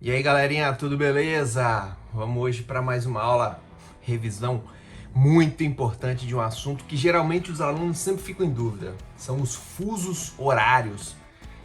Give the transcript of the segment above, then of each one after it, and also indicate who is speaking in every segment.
Speaker 1: E aí, galerinha, tudo beleza? Vamos hoje para mais uma aula, revisão muito importante de um assunto que geralmente os alunos sempre ficam em dúvida. São os fusos horários.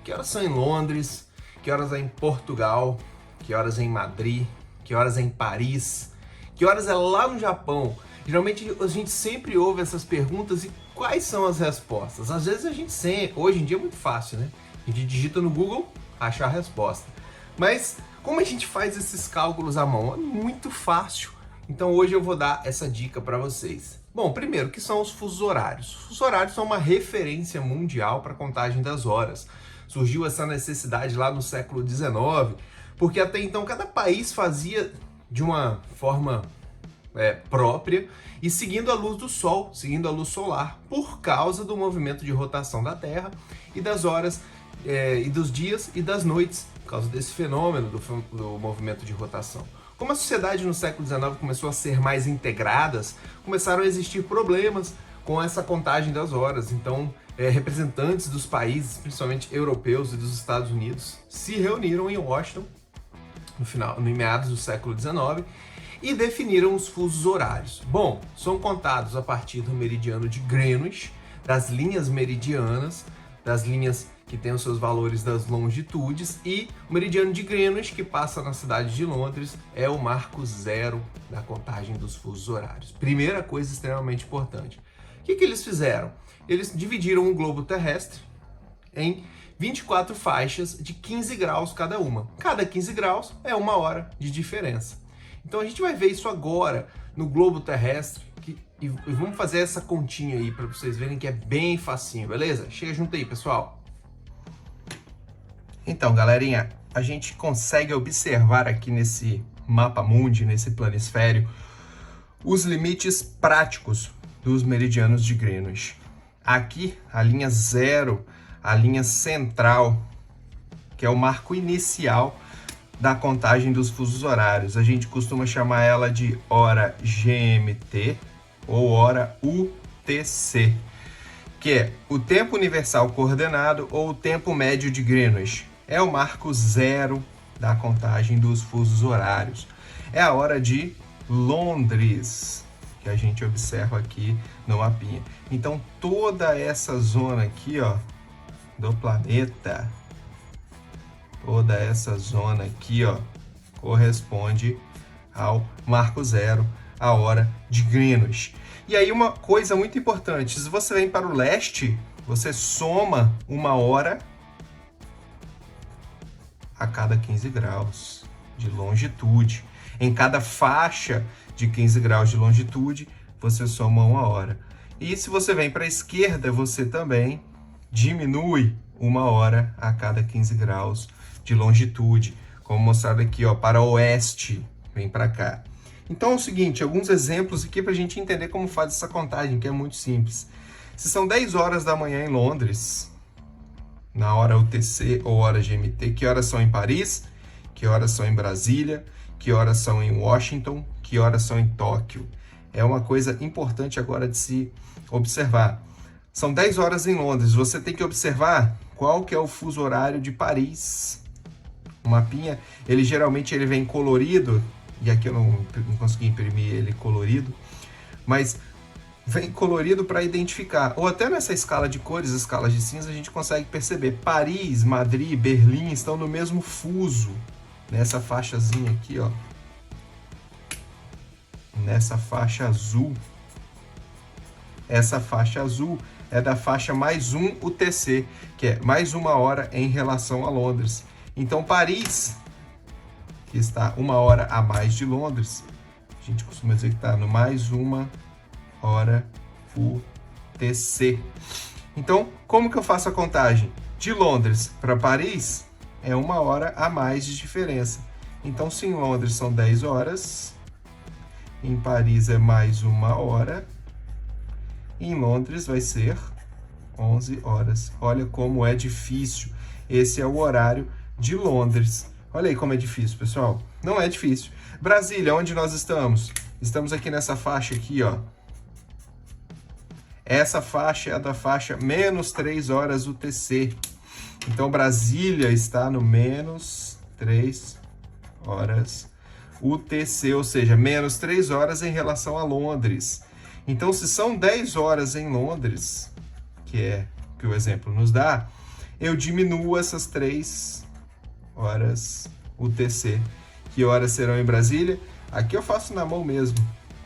Speaker 1: Que horas são em Londres? Que horas é em Portugal? Que horas é em Madrid? Que horas é em Paris? Que horas é lá no Japão? Geralmente a gente sempre ouve essas perguntas e quais são as respostas? Às vezes a gente sempre, hoje em dia é muito fácil, né? A gente digita no Google, acha a resposta. Mas como a gente faz esses cálculos à mão? É muito fácil. Então hoje eu vou dar essa dica para vocês. Bom, primeiro, o que são os fusos horários? Os fusos horários são uma referência mundial para a contagem das horas. Surgiu essa necessidade lá no século XIX, porque até então cada país fazia de uma forma própria e seguindo a luz do Sol, seguindo a luz solar, por causa do movimento de rotação da Terra e das horas e dos dias e das noites, por causa desse fenômeno do movimento de rotação. Como a sociedade no século XIX começou a ser mais integradas, começaram a existir problemas com essa contagem das horas. Então, representantes dos países, principalmente europeus e dos Estados Unidos, se reuniram em Washington no meados do século XIX e definiram os fusos horários. Bom, são contados a partir do meridiano de Greenwich, das linhas meridianas, das linhas que têm os seus valores das longitudes, e o meridiano de Greenwich, que passa na cidade de Londres, é o marco zero da contagem dos fusos horários. Primeira coisa extremamente importante. O que eles fizeram? Eles dividiram o globo terrestre em 24 faixas de 15 graus cada uma. Cada 15 graus é uma hora de diferença. Então a gente vai ver isso agora no globo terrestre e vamos fazer essa continha aí para vocês verem que é bem facinho, beleza? Chega junto aí, pessoal. Então, galerinha, a gente consegue observar aqui nesse mapa mundi, nesse planisfério, os limites práticos dos meridianos de Greenwich. Aqui, a linha zero, a linha central, que é o marco inicial da contagem dos fusos horários. A gente costuma chamar ela de hora GMT ou hora UTC, que é o tempo universal coordenado ou o tempo médio de Greenwich. É o marco zero da contagem dos fusos horários. É a hora de Londres, que a gente observa aqui no mapinha. Então, toda essa zona aqui, ó, do planeta, toda essa zona aqui, ó, corresponde ao marco zero, a hora de Greenwich. E aí uma coisa muito importante, se você vem para o leste, você soma uma hora a cada 15 graus de longitude. Em cada faixa de 15 graus de longitude, você soma uma hora. E se você vem para a esquerda, você também diminui uma hora a cada 15 graus de longitude, como mostrado aqui, ó, para oeste, vem para cá. Então é o seguinte, alguns exemplos aqui para a gente entender como faz essa contagem, que é muito simples. Se são 10 horas da manhã em Londres, na hora UTC ou hora GMT, que horas são em Paris, que horas são em Brasília, que horas são em Washington, que horas são em Tóquio. É uma coisa importante agora de se observar. São 10 horas em Londres, você tem que observar qual que é o fuso horário de Paris. O mapinha, ele geralmente vem colorido, e aqui eu não consegui imprimir ele colorido, mas vem colorido para identificar, ou até nessa escala de cores, escalas de cinza, a gente consegue perceber. Paris, Madrid, Berlim estão no mesmo fuso, nessa faixazinha aqui, ó, nessa faixa azul. Essa faixa azul é da faixa mais um UTC, que é mais uma hora em relação a Londres. Então, Paris, que está uma hora a mais de Londres, a gente costuma dizer que está no mais uma hora UTC. Então, como que eu faço a contagem? De Londres para Paris é uma hora a mais de diferença. Então, se em Londres são 10 horas, em Paris é mais uma hora, em Londres vai ser 11 horas. Olha como é difícil. Esse é o horário de Londres. Olha aí como é difícil, pessoal. Não é difícil. Brasília, onde nós estamos? Estamos aqui nessa faixa aqui, ó. Essa faixa é a da faixa menos 3 horas UTC. Então, Brasília está no menos 3 horas UTC, ou seja, menos 3 horas em relação a Londres. Então, se são 10 horas em Londres, que é o que o exemplo nos dá, eu diminuo essas 3 horas UTC. Que horas serão em Brasília? Aqui eu faço na mão mesmo,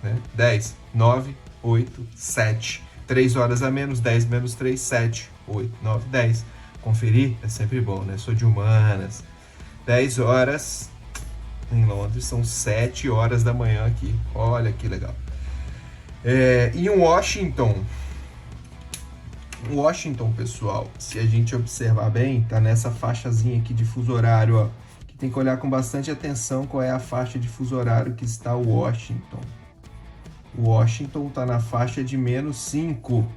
Speaker 1: né? 10, 9, 8, 7. 3 horas a menos, 10 menos 3, 7, 8, 9, 10. Conferir é sempre bom, né? Sou de humanas. 10 horas em Londres, são 7 horas da manhã aqui. Olha que legal. Em Washington, pessoal, se a gente observar bem, tá nessa faixazinha aqui de fuso horário, ó, que tem que olhar com bastante atenção qual é a faixa de fuso horário que está Washington. Washington tá na faixa de menos 5.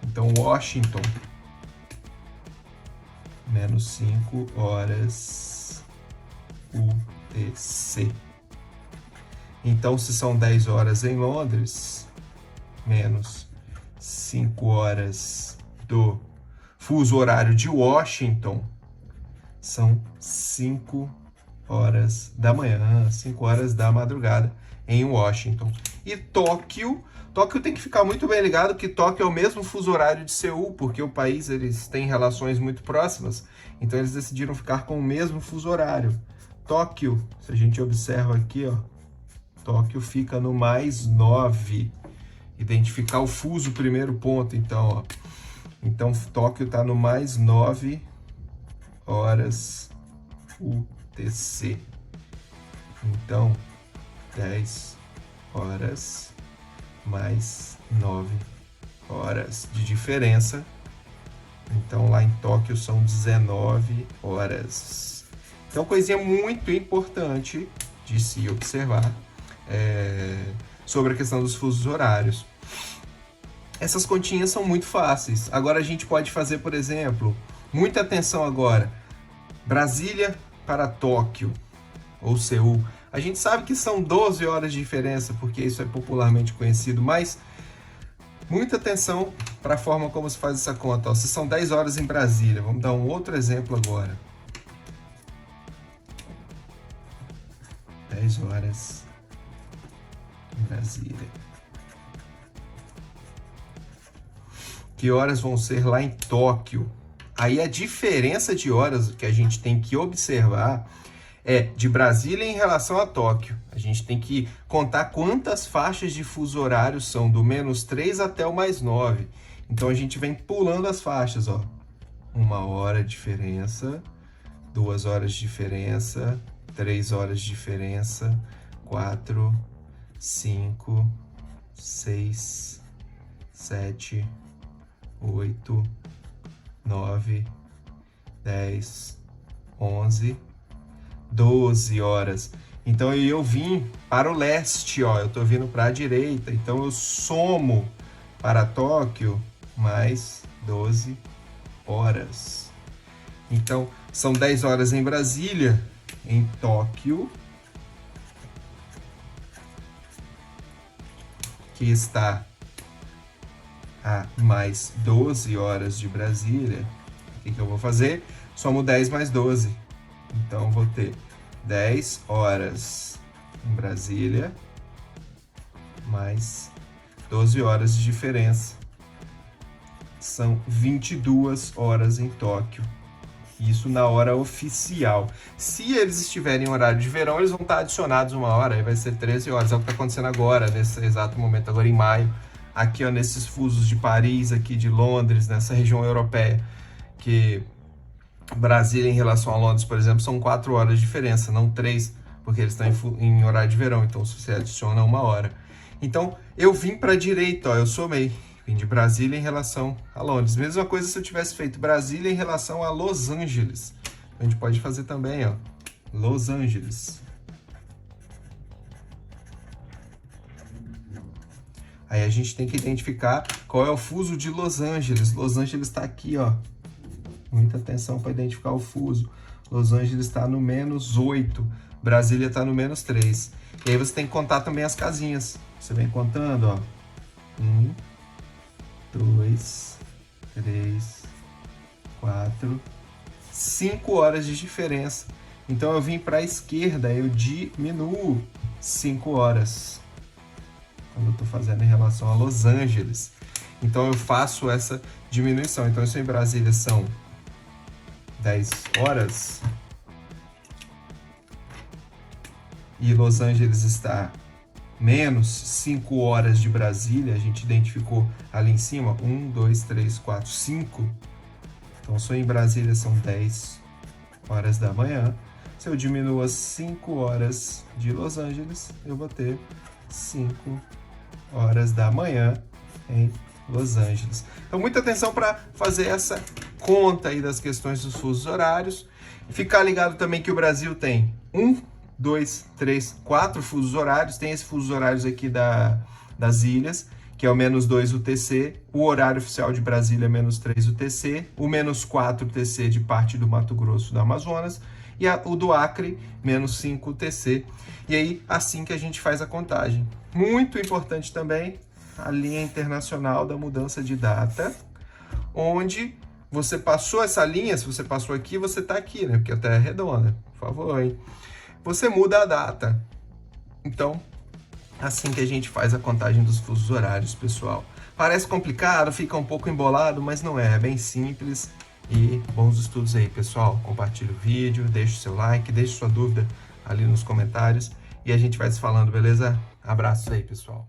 Speaker 1: Então, Washington, menos 5 horas UTC. Então, se são 10 horas em Londres, menos 5 horas do fuso horário de Washington, são 5 horas da manhã, 5 horas da madrugada em Washington. E Tóquio tem que ficar muito bem ligado que Tóquio é o mesmo fuso horário de Seul, porque o país eles têm relações muito próximas, então eles decidiram ficar com o mesmo fuso horário. Tóquio, se a gente observa aqui, ó, Tóquio fica no mais 9. Identificar o fuso, primeiro ponto, então, ó. Então, Tóquio está no mais 9 horas UTC. Então, 10 horas mais 9 horas de diferença. Então, lá em Tóquio são 19 horas. Então, coisinha muito importante de se observar sobre a questão dos fusos horários. Essas continhas são muito fáceis. Agora a gente pode fazer, por exemplo, muita atenção agora, Brasília para Tóquio ou Seul. A gente sabe que são 12 horas de diferença, porque isso é popularmente conhecido, mas muita atenção para a forma como se faz essa conta. Ó, se são 10 horas em Brasília, vamos dar um outro exemplo agora. 10 horas em Brasília. Que horas vão ser lá em Tóquio? Aí a diferença de horas que a gente tem que observar é de Brasília em relação a Tóquio. A gente tem que contar quantas faixas de fuso horário são, do menos 3 até o mais 9. Então a gente vem pulando as faixas, ó. 1 hora de diferença, 2 horas de diferença, 3 horas de diferença, 4, 5, 6, 7, 8, 9, 10, 11, 12 horas. Então eu vim para o leste, ó, eu tô vindo para a direita, então eu somo para Tóquio mais 12 horas. Então são 10 horas em Brasília, em Tóquio, que está a mais 12 horas de Brasília. O que eu vou fazer? Somo 10 mais 12. Então, vou ter 10 horas em Brasília, mais 12 horas de diferença. São 22 horas em Tóquio. Isso na hora oficial. Se eles estiverem em horário de verão, eles vão estar adicionados 1 hora, aí vai ser 13 horas. É o que está acontecendo agora, nesse exato momento, agora em maio. Aqui, ó, nesses fusos de Paris, aqui de Londres, nessa região europeia, que Brasília em relação a Londres, por exemplo, são 4 horas de diferença, não 3, porque eles estão em horário de verão, então se você adiciona 1 hora. Então, eu vim para a direita, ó, eu somei, vim de Brasília em relação a Londres. Mesma coisa se eu tivesse feito Brasília em relação a Los Angeles. A gente pode fazer também, ó, Los Angeles. Aí a gente tem que identificar qual é o fuso de Los Angeles. Los Angeles está aqui, ó. Muita atenção para identificar o fuso. Los Angeles está no menos 8. Brasília está no menos 3. E aí você tem que contar também as casinhas. Você vem contando, ó. 1, 2, 3, 4, 5 horas de diferença Então eu vim para a esquerda, eu diminuo 5 horas. Quando eu estou fazendo em relação a Los Angeles. Então eu faço essa diminuição. Então isso em Brasília são 10 horas. E Los Angeles está menos 5 horas de Brasília. A gente identificou ali em cima. 1, 2, 3, 4, 5. Então só em Brasília são 10 horas da manhã. Se eu diminuo as 5 horas de Los Angeles, eu vou ter 5 horas da manhã em Los Angeles. Então, muita atenção para fazer essa conta aí das questões dos fusos horários. Ficar ligado também que o Brasil tem 1, 2, 3, 4 fusos horários. Tem esses fusos horários aqui das ilhas, que é o -2 UTC. O horário oficial de Brasília é -3 UTC. O -4 UTC de parte do Mato Grosso do Amazonas. E o do Acre, -5 UTC. E aí, assim que a gente faz a contagem. Muito importante também, a linha internacional da mudança de data, onde você passou essa linha, se você passou aqui, você está aqui, né? Porque a Terra é redonda, por favor, hein? Você muda a data. Então, assim que a gente faz a contagem dos fusos horários, pessoal. Parece complicado, fica um pouco embolado, mas não é bem simples. E bons estudos aí, pessoal. Compartilhe o vídeo, deixe o seu like, deixe sua dúvida ali nos comentários. E a gente vai se falando, beleza? Abraços aí, pessoal.